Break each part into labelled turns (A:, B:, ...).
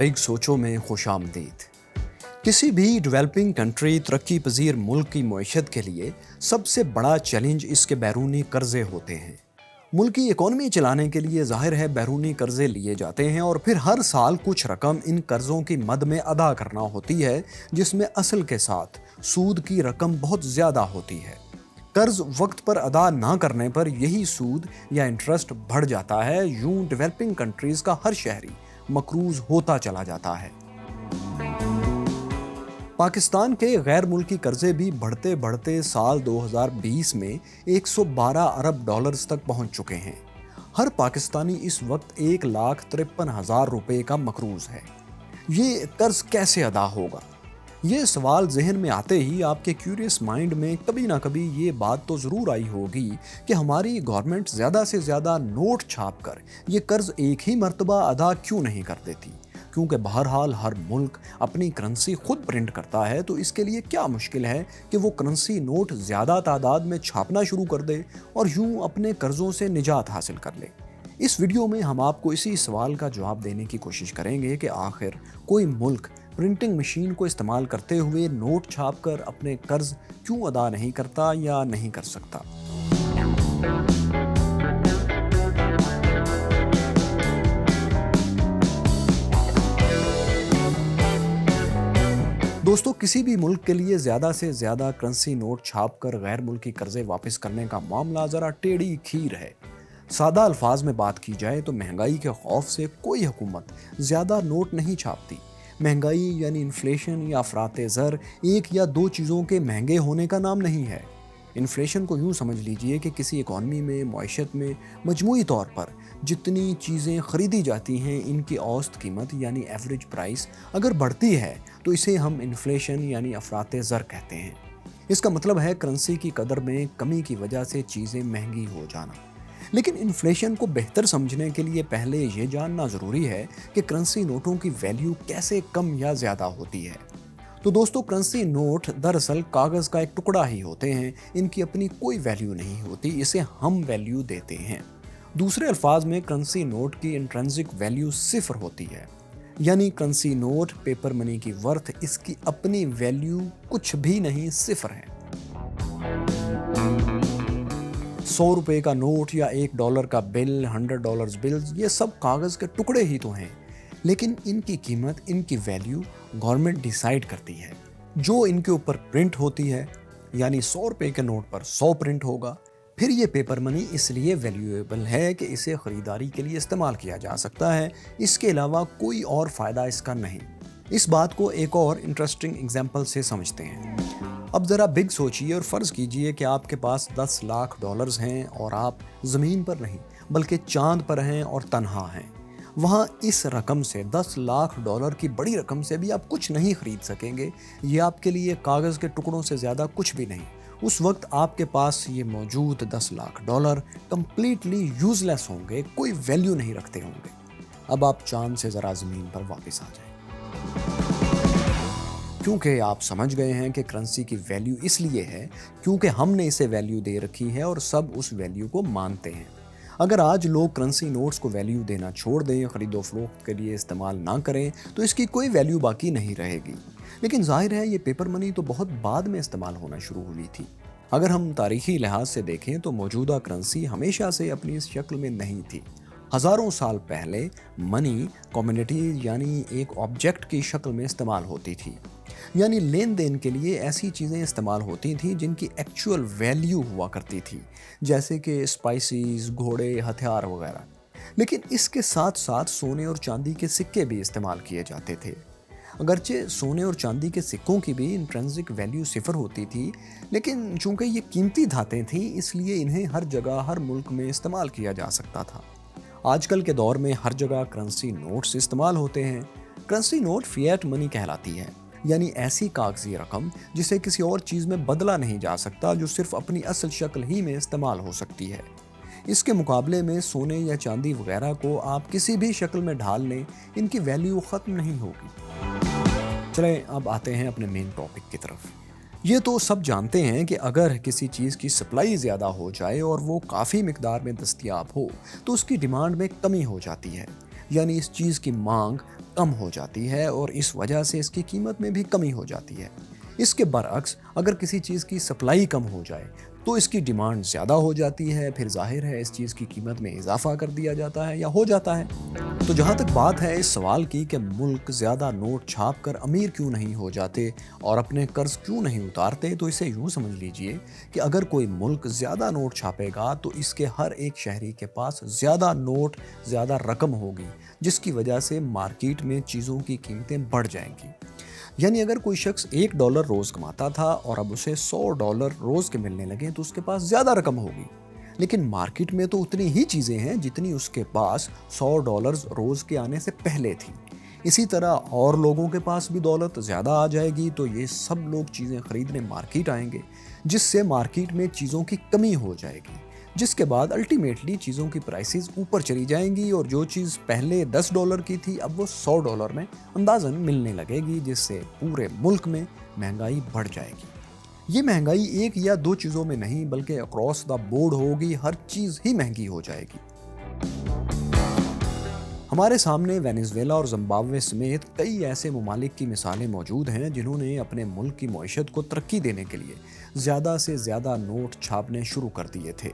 A: Big सोचों में खुशामदीद। किसी भी डेवलपिंग कंट्री तरक्की पजीर मुल्क की मईशत के लिए सबसे बड़ा चैलेंज इसके बैरूनी कर्जे होते हैं। मुल्क की इकॉनमी चलाने के लिए जाहिर है बैरूनी कर्जे लिए जाते हैं और फिर हर साल कुछ रकम इन कर्जों की मद में अदा करना होती है, जिसमें असल के साथ सूद की रकम बहुत ज़्यादा होती है। कर्ज वक्त पर अदा ना करने पर यही सूद या इंटरेस्ट बढ़ जाता है। यूं डेवलपिंग कंट्रीज का हर शहरी मकरूज होता चला जाता है। पाकिस्तान के गैर मुल्की कर्जे भी बढ़ते बढ़ते साल 2020 में 112 अरब डॉलर्स तक पहुंच चुके हैं। हर पाकिस्तानी इस वक्त 1,53,000 रुपए का मकरूज है। ये कर्ज कैसे अदा होगा? ये सवाल जहन में आते ही आपके क्यूरियस माइंड में कभी ना कभी ये बात तो ज़रूर आई होगी कि हमारी गवर्नमेंट ज़्यादा से ज़्यादा नोट छाप कर ये कर्ज एक ही मर्तबा अदा क्यों नहीं कर देती? क्योंकि बहरहाल हर मुल्क अपनी करेंसी खुद प्रिंट करता है, तो इसके लिए क्या मुश्किल है कि वो करेंसी नोट ज़्यादा तादाद में छापना शुरू कर दे और यूं अपने कर्ज़ों से निजात हासिल कर ले। इस वीडियो में हम आपको इसी सवाल का जवाब देने की कोशिश करेंगे कि आखिर कोई मुल्क प्रिंटिंग मशीन को इस्तेमाल करते हुए नोट छापकर अपने कर्ज क्यों अदा नहीं करता या नहीं कर सकता। दोस्तों, किसी भी मुल्क के लिए ज़्यादा से ज़्यादा करेंसी नोट छापकर गैर मुल्की कर्जे वापस करने का मामला ज़रा टेढ़ी खीर है। सादा अल्फाज में बात की जाए तो महंगाई के खौफ से कोई हुकूमत ज़्यादा नोट नहीं छापती। महंगाई यानी इन्फ्लेशन या अफराते ज़र एक या दो चीज़ों के महंगे होने का नाम नहीं है। इन्फ्लेशन को यूँ समझ लीजिए कि किसी इकॉनमी में, मईशत में मजमूई तौर पर जितनी चीज़ें ख़रीदी जाती हैं, इनकी औसत कीमत यानी एवरेज प्राइस अगर बढ़ती है तो इसे हम इन्फ्लेशन यानी अफराते ज़र कहते हैं। इसका मतलब है करेंसी की कदर में कमी की वजह से चीज़ें महंगी हो जाना। लेकिन इन्फ्लेशन को बेहतर समझने के लिए पहले ये जानना ज़रूरी है कि करेंसी नोटों की वैल्यू कैसे कम या ज़्यादा होती है। तो दोस्तों, करेंसी नोट दरअसल कागज़ का एक टुकड़ा ही होते हैं। इनकी अपनी कोई वैल्यू नहीं होती, इसे हम वैल्यू देते हैं। दूसरे अल्फाज में करेंसी नोट की इंट्रिंसिक वैल्यू सिफर होती है, यानी करेंसी नोट पेपर मनी की वर्थ इसकी अपनी वैल्यू कुछ भी नहीं, सिफर है। 100 रुपए का नोट या $1 का बिल, $100 बिल्स, ये सब कागज़ के टुकड़े ही तो हैं, लेकिन इनकी कीमत, इनकी वैल्यू गवर्नमेंट डिसाइड करती है। जो इनके ऊपर प्रिंट होती है, यानी 100 रुपए के नोट पर 100 प्रिंट होगा। फिर ये पेपर मनी इसलिए वैल्यूएबल है कि इसे ख़रीदारी के लिए इस्तेमाल किया जा सकता है, इसके अलावा कोई और फ़ायदा इसका नहीं। इस बात को एक और इंटरेस्टिंग एग्जाम्पल से समझते हैं। अब ज़रा बिग सोचिए और फ़र्ज़ कीजिए कि आपके पास 10 लाख डॉलर्स हैं और आप ज़मीन पर नहीं बल्कि चांद पर हैं और तन्हा हैं। वहाँ इस रकम से, 10 लाख डॉलर की बड़ी रकम से भी आप कुछ नहीं खरीद सकेंगे। ये आपके लिए कागज़ के टुकड़ों से ज़्यादा कुछ भी नहीं। उस वक्त आपके पास ये मौजूद 10 लाख डॉलर कंप्लीटली यूज़लेस होंगे, कोई वैल्यू नहीं रखते होंगे। अब आप चांद से ज़रा ज़मीन पर वापस आ जाएं, क्योंकि आप समझ गए हैं कि करेंसी की वैल्यू इसलिए है क्योंकि हमने इसे वैल्यू दे रखी है और सब उस वैल्यू को मानते हैं। अगर आज लोग करेंसी नोट्स को वैल्यू देना छोड़ दें, खरीदो फरोख्त के लिए इस्तेमाल ना करें, तो इसकी कोई वैल्यू बाकी नहीं रहेगी। लेकिन जाहिर है ये पेपर मनी तो बहुत बाद में इस्तेमाल होना शुरू हुई थी। अगर हम तारीखी लिहाज से देखें तो मौजूदा करेंसी हमेशा से अपनी इस शक्ल में नहीं थी। हज़ारों साल पहले मनी कम्युनिटी यानी एक ऑब्जेक्ट की शक्ल में इस्तेमाल होती थी, यानी लेन देन के लिए ऐसी चीज़ें इस्तेमाल होती थीं जिनकी एक्चुअल वैल्यू हुआ करती थी, जैसे कि स्पाइसेस, घोड़े, हथियार वगैरह। लेकिन इसके साथ साथ सोने और चांदी के सिक्के भी इस्तेमाल किए जाते थे। अगरचे सोने और चांदी के सिक्कों की भी इंट्रिंसिक वैल्यू सिफर होती थी, लेकिन चूंकि ये कीमती धातें थीं इसलिए इन्हें हर जगह, हर मुल्क में इस्तेमाल किया जा सकता था। आजकल के दौर में हर जगह करेंसी नोट्स इस्तेमाल होते हैं। करेंसी नोट फिएट मनी कहलाती है, यानी ऐसी कागजी रकम जिसे किसी और चीज़ में बदला नहीं जा सकता, जो सिर्फ अपनी असल शक्ल ही में इस्तेमाल हो सकती है। इसके मुकाबले में सोने या चांदी वगैरह को आप किसी भी शक्ल में ढाल लें, इनकी वैल्यू ख़त्म नहीं होगी। चलें अब आते हैं अपने मेन टॉपिक की तरफ। ये तो सब जानते हैं कि अगर किसी चीज़ की सप्लाई ज़्यादा हो जाए और वो काफ़ी मिकदार में दस्तयाब हो तो उसकी डिमांड में कमी हो जाती है, यानी इस चीज़ की मांग कम हो जाती है और इस वजह से इसकी कीमत में भी कमी हो जाती है। इसके बरअक्स अगर किसी चीज़ की सप्लाई कम हो जाए तो इसकी डिमांड ज़्यादा हो जाती है, फिर जाहिर है इस चीज़ की कीमत में इजाफा कर दिया जाता है या हो जाता है। तो जहाँ तक बात है इस सवाल की कि मुल्क ज़्यादा नोट छाप कर अमीर क्यों नहीं हो जाते और अपने कर्ज क्यों नहीं उतारते, तो इसे यूँ समझ लीजिए कि अगर कोई मुल्क ज़्यादा नोट छापेगा तो इसके हर एक शहरी के पास ज़्यादा नोट, ज़्यादा रकम होगी, जिसकी वजह से मार्केट में चीज़ों की कीमतें बढ़ जाएंगी। यानी अगर कोई शख्स $1 रोज़ कमाता था और अब उसे $100 रोज़ के मिलने लगे तो उसके पास ज़्यादा रकम होगी। लेकिन मार्केट में तो उतनी ही चीज़ें हैं जितनी उसके पास $100 रोज़ के आने से पहले थी। इसी तरह और लोगों के पास भी दौलत ज़्यादा आ जाएगी तो ये सब लोग चीज़ें खरीदने मार्केट आएंगे, जिससे मार्केट में चीज़ों की कमी हो जाएगी, जिसके बाद अल्टीमेटली चीज़ों की प्राइसेस ऊपर चली जाएंगी और जो चीज़ पहले $10 की थी अब वो $100 में अंदाज़न मिलने लगेगी, जिससे पूरे मुल्क में महंगाई बढ़ जाएगी। ये महंगाई एक या दो चीज़ों में नहीं बल्कि अक्रॉस द बोर्ड होगी, हर चीज़ ही महंगी हो जाएगी। हमारे सामने वेनेजुएला और जिम्बाब्वे समेत कई ऐसे ममालिक की मिसालें मौजूद हैं जिन्होंने अपने मुल्क की मईशत को तरक्की देने के लिए ज़्यादा से ज़्यादा नोट छापने शुरू कर दिए थे।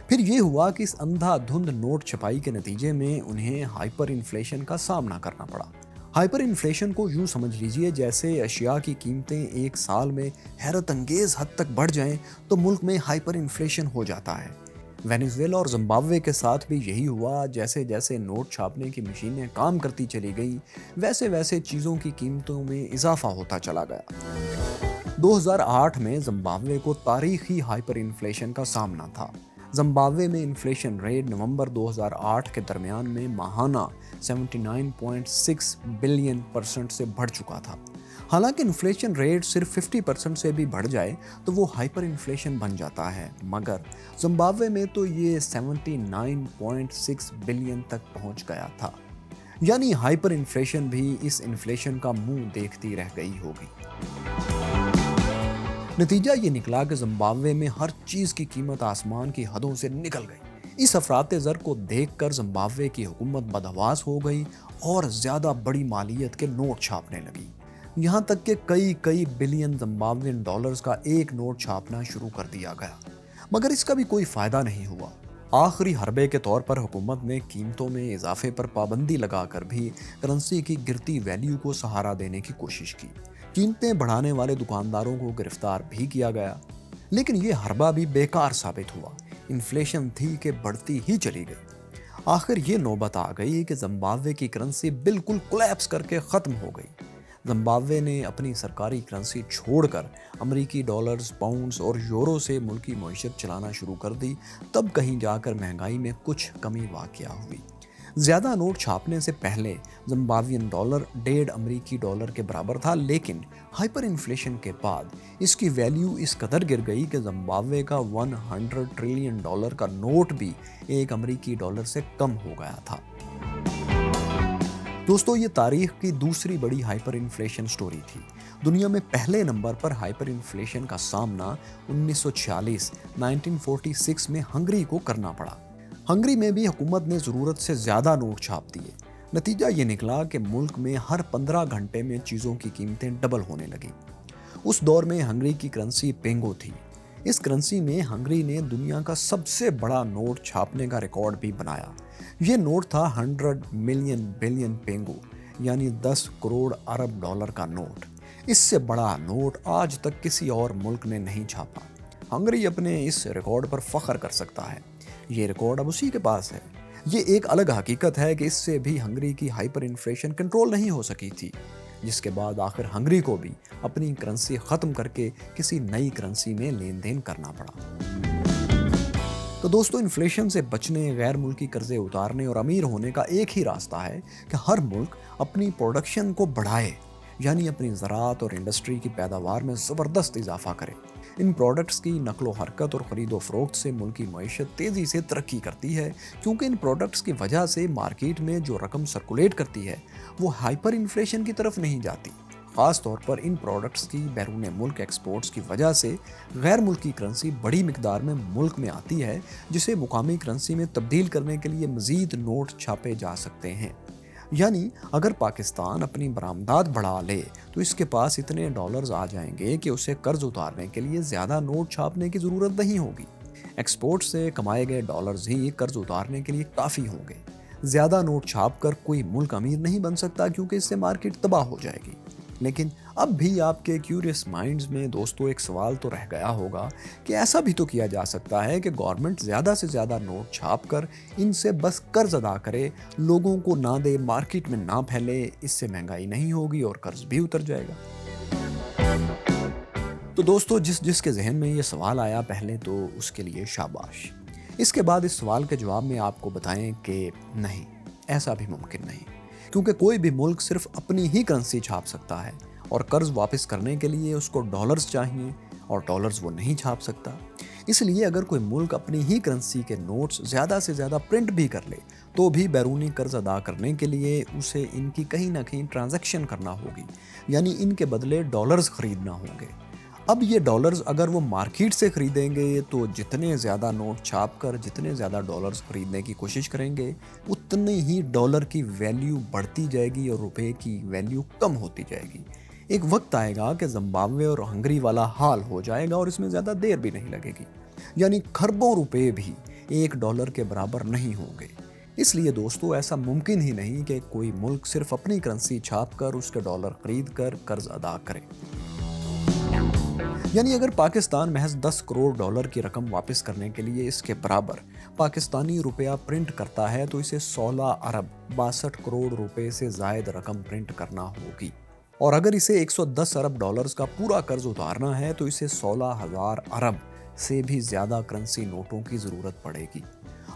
A: फिर ये हुआ कि इस अंधाधुंध नोट छपाई के नतीजे में उन्हें हाइपर इन्फ्लेशन का सामना करना पड़ा। हाइपर इन्फ्लेशन को यूँ समझ लीजिए जैसे अशिया की कीमतें एक साल में हैरत अंगेज़ हद तक बढ़ जाएं तो मुल्क में हाइपर इन्फ्लेशन हो जाता है। वेनेजुएला और जिम्बाब्वे के साथ भी यही हुआ। जैसे जैसे नोट छापने की मशीनें काम करती चली गई वैसे वैसे चीज़ों की कीमतों में इजाफा होता चला गया। 2008 में जिम्बाब्वे को तारीखी हाइपर इन्फ्लेशन का सामना था। जिम्बाब्वे में इन्फ्लेशन रेट नवंबर 2008 के दरमियान में माहाना 79.6 बिलियन % से बढ़ चुका था। हालांकि इन्फ्लेशन रेट सिर्फ 50% से भी बढ़ जाए तो वो हाइपर इन्फ्लेशन बन जाता है, मगर जिम्बाब्वे में तो ये 79.6 बिलियन तक पहुंच गया था। यानी हाइपर इन्फ्लेशन भी इस इन्फ्लेशन का मुंह देखती रह गई होगी। नतीजा ये निकला कि जिम्बाब्वे में हर चीज़ की कीमत आसमान की हदों से निकल गई। इस अफराते ज़र को देखकर जिम्बाब्वे की हुकूमत बदहवास हो गई और ज़्यादा बड़ी मालियत के नोट छापने लगी। यहाँ तक कि कई बिलियन जिम्बाब्वियन डॉलर्स का एक नोट छापना शुरू कर दिया गया, मगर इसका भी कोई फ़ायदा नहीं हुआ। आखिरी हरबे के तौर पर हुकूमत ने कीमतों में इजाफे पर पाबंदी लगाकर भी करेंसी की गिरती वैल्यू को सहारा देने की कोशिश की। कीमतें बढ़ाने वाले दुकानदारों को गिरफ्तार भी किया गया, लेकिन ये हरबा भी बेकार साबित हुआ। इन्फ्लेशन थी कि बढ़ती ही चली गई। आखिर ये नौबत आ गई कि जिम्बाब्वे की करेंसी बिल्कुल कोलैप्स करके ख़त्म हो गई। जिम्बाब्वे ने अपनी सरकारी करेंसी छोड़कर अमेरिकी डॉलर्स, पाउंड्स और यूरो से मुल्की मईशत चलाना शुरू कर दी। तब कहीं जाकर महंगाई में कुछ कमी वाक़या हुई। ज़्यादा नोट छापने से पहले जिम्बाब्वियन डॉलर 1.5 अमेरिकी डॉलर के बराबर था, लेकिन हाइपर इन्फ्लेशन के बाद इसकी वैल्यू इस कदर गिर गई कि जिम्बाब्वे का $100 ट्रिलियन का नोट भी 1 अमेरिकी डॉलर से कम हो गया था। दोस्तों, ये तारीख की दूसरी बड़ी हाइपर इन्फ्लेशन स्टोरी थी। दुनिया में पहले नंबर पर हाइपर इन्फ्लेशन का सामना 1946 में हंगरी को करना पड़ा। हंगरी में भी हुकूमत ने ज़रूरत से ज़्यादा नोट छाप दिए। नतीजा ये निकला कि मुल्क में हर 15 घंटे में चीज़ों की कीमतें डबल होने लगी। उस दौर में हंगरी की करेंसी पेंगो थी। इस करेंसी में हंगरी ने दुनिया का सबसे बड़ा नोट छापने का रिकॉर्ड भी बनाया। ये नोट था 100 मिलियन बिलियन पेंगो, यानी 10 करोड़ अरब डॉलर का नोट। इससे बड़ा नोट आज तक किसी और मुल्क ने नहीं छापा। हंगरी अपने इस रिकॉर्ड पर फख्र कर सकता है। ये रिकॉर्ड अब उसी के पास है। ये एक अलग हकीकत है कि इससे भी हंगरी की हाइपर इन्फ्लेशन कंट्रोल नहीं हो सकी थी, जिसके बाद आखिर हंगरी को भी अपनी करेंसी ख़त्म करके किसी नई करेंसी में लेन देन करना पड़ा। तो दोस्तों, इन्फ्लेशन से बचने, गैर मुल्की कर्जे उतारने और अमीर होने का एक ही रास्ता है कि हर मुल्क अपनी प्रोडक्शन को बढ़ाए, यानी अपनी ज़राअत और इंडस्ट्री की पैदावार में ज़बरदस्त इजाफा करे। इन प्रोडक्ट्स की नकलो हरकत और ख़रीदो फ़रोख्त से मुल्क की मईशत तेज़ी से तरक्की करती है, क्योंकि इन प्रोडक्ट्स की वजह से मार्केट में जो रकम सर्कुलेट करती है वो हाइपर इन्फ्लेशन की तरफ नहीं जाती। ख़ास तौर पर इन प्रोडक्ट्स की बैरून मुल्क एक्सपोर्ट्स की वजह से गैर मुल्की करेंसी बड़ी मिकदार में मुल्क में आती है, जिसे मुकामी करेंसी में तब्दील करने के लिए मज़ीद नोट छापे जा सकते हैं। یعنی اگر پاکستان اپنی برآمدات بڑھا لے تو اس کے پاس اتنے ڈالرز آ جائیں گے کہ اسے قرض اتارنے کے لیے زیادہ نوٹ چھاپنے کی ضرورت نہیں ہوگی۔ ایکسپورٹ سے کمائے گئے ڈالرز ہی قرض اتارنے کے لیے کافی ہوں گے۔ زیادہ نوٹ چھاپ کر کوئی ملک امیر نہیں بن سکتا کیونکہ اس سے مارکیٹ تباہ ہو جائے گی۔ لیکن اب بھی آپ کے کیوریس مائنڈز میں دوستو ایک سوال تو رہ گیا ہوگا کہ ایسا بھی تو کیا جا سکتا ہے کہ گورنمنٹ زیادہ سے زیادہ نوٹ چھاپ کر ان سے بس قرض ادا کرے، لوگوں کو نہ دے، مارکیٹ میں نہ پھیلے، اس سے مہنگائی نہیں ہوگی اور قرض بھی اتر جائے گا۔ تو دوستو جس کے ذہن میں یہ سوال آیا پہلے تو اس کے لیے شاباش۔ اس کے بعد اس سوال کے جواب میں آپ کو بتائیں کہ نہیں، ایسا بھی ممکن نہیں، کیونکہ کوئی بھی ملک صرف اپنی ہی کرنسی چھاپ سکتا ہے اور قرض واپس کرنے کے لیے اس کو ڈالرز چاہیے اور ڈالرز وہ نہیں چھاپ سکتا۔ اس لیے اگر کوئی ملک اپنی ہی کرنسی کے نوٹس زیادہ سے زیادہ پرنٹ بھی کر لے تو بھی بیرونی قرض ادا کرنے کے لیے اسے ان کی کہیں نہ کہیں ٹرانزیکشن کرنا ہوگی، یعنی ان کے بدلے ڈالرز خریدنا ہوں گے۔ اب یہ ڈالرز اگر وہ مارکیٹ سے خریدیں گے تو جتنے زیادہ نوٹ چھاپ کر جتنے زیادہ ڈالرز خریدنے کی کوشش کریں گے اتنی ہی ڈالر کی ویلیو بڑھتی جائے گی اور روپے کی ویلیو کم ہوتی جائے گی۔ ایک وقت آئے گا کہ زمبابوے اور ہنگری والا حال ہو جائے گا اور اس میں زیادہ دیر بھی نہیں لگے گی، یعنی کھربوں روپے بھی ایک ڈالر کے برابر نہیں ہوں گے۔ اس لیے دوستو ایسا ممکن ہی نہیں کہ کوئی ملک صرف اپنی کرنسی چھاپ کر اس کے ڈالر خرید کر قرض ادا کرے۔ یعنی اگر پاکستان محض 10 کروڑ ڈالر کی رقم واپس کرنے کے لیے اس کے برابر پاکستانی روپیہ پرنٹ کرتا ہے تو اسے 16 ارب 62 کروڑ روپے سے زائد رقم پرنٹ کرنا ہوگی، اور اگر اسے 110 ارب ڈالرز کا پورا قرض اتارنا ہے تو اسے 16,000 ارب سے بھی زیادہ کرنسی نوٹوں کی ضرورت پڑے گی۔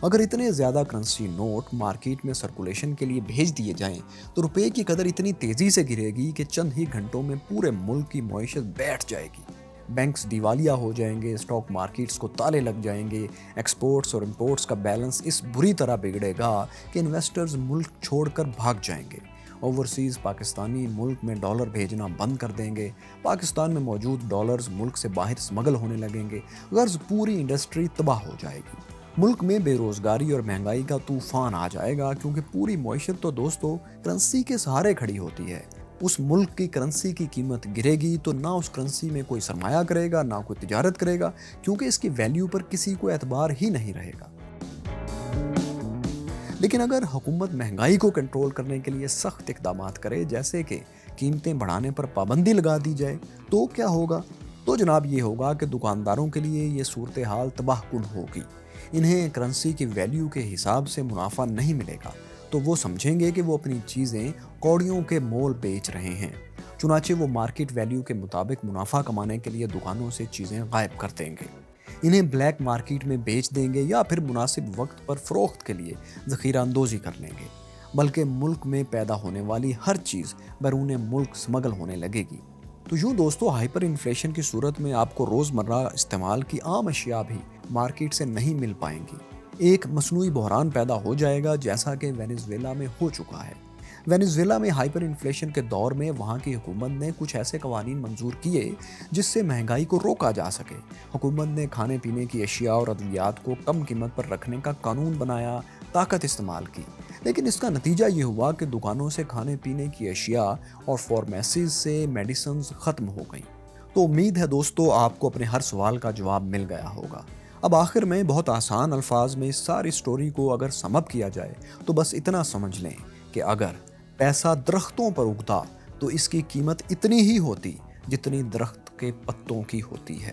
A: اگر اتنے زیادہ کرنسی نوٹ مارکیٹ میں سرکولیشن کے لیے بھیج دیے جائیں تو روپے کی قدر اتنی تیزی سے گرے گی کہ چند ہی گھنٹوں میں پورے ملک کی معیشت بیٹھ جائے گی۔ بینکس دیوالیہ ہو جائیں گے، اسٹاک مارکیٹس کو تالے لگ جائیں گے، ایکسپورٹس اور امپورٹس کا بیلنس اس بری طرح بگڑے گا کہ انویسٹرز ملک چھوڑ کر بھاگ جائیں گے، اوورسیز پاکستانی ملک میں ڈالر بھیجنا بند کر دیں گے، پاکستان میں موجود ڈالرز ملک سے باہر اسمگل ہونے لگیں گے، غرض پوری انڈسٹری تباہ ہو جائے گی۔ ملک میں بے روزگاری اور مہنگائی کا طوفان آ جائے گا کیونکہ پوری معیشت تو دوستو کرنسی کے سہارے کھڑی ہوتی ہے۔ اس ملک کی کرنسی کی قیمت گرے گی تو نہ اس کرنسی میں کوئی سرمایہ کرے گا، نہ کوئی تجارت کرے گا، کیونکہ اس کی ویلیو پر کسی کو اعتبار ہی نہیں رہے گا۔ لیکن اگر حکومت مہنگائی کو کنٹرول کرنے کے لیے سخت اقدامات کرے، جیسے کہ قیمتیں بڑھانے پر پابندی لگا دی جائے، تو کیا ہوگا؟ تو جناب یہ ہوگا کہ دکانداروں کے لیے یہ صورتحال تباہ کن ہوگی۔ انہیں کرنسی کی ویلیو کے حساب سے منافع نہیں ملے گا تو وہ سمجھیں گے کہ وہ اپنی چیزیں کوڑیوں کے مول بیچ رہے ہیں، چنانچہ وہ مارکیٹ ویلیو کے مطابق منافع کمانے کے لیے دکانوں سے چیزیں غائب کر دیں گے، انہیں بلیک مارکیٹ میں بیچ دیں گے یا پھر مناسب وقت پر فروخت کے لیے ذخیرہ اندوزی کر لیں گے، بلکہ ملک میں پیدا ہونے والی ہر چیز بیرون ملک سمگل ہونے لگے گی۔ تو یوں دوستو ہائپر انفلیشن کی صورت میں آپ کو روزمرہ استعمال کی عام اشیاء بھی مارکیٹ سے نہیں مل پائیں گی۔ ایک مصنوعی بحران پیدا ہو جائے گا جیسا کہ وینزویلا میں ہو چکا ہے۔ وینزویلا میں ہائپر انفلیشن کے دور میں وہاں کی حکومت نے کچھ ایسے قوانین منظور کیے جس سے مہنگائی کو روکا جا سکے۔ حکومت نے کھانے پینے کی اشیاء اور ادویات کو کم قیمت پر رکھنے کا قانون بنایا، طاقت استعمال کی، لیکن اس کا نتیجہ یہ ہوا کہ دکانوں سے کھانے پینے کی اشیاء اور فارمیسیز سے میڈیسنز ختم ہو گئیں۔ تو امید ہے دوستو آپ کو اپنے ہر سوال کا جواب مل گیا ہوگا۔ اب آخر میں بہت آسان الفاظ میں اس ساری سٹوری کو اگر سم اپ کیا جائے تو بس اتنا سمجھ لیں کہ اگر پیسہ درختوں پر اگتا تو اس کی قیمت اتنی ہی ہوتی جتنی درخت کے پتوں کی ہوتی ہے۔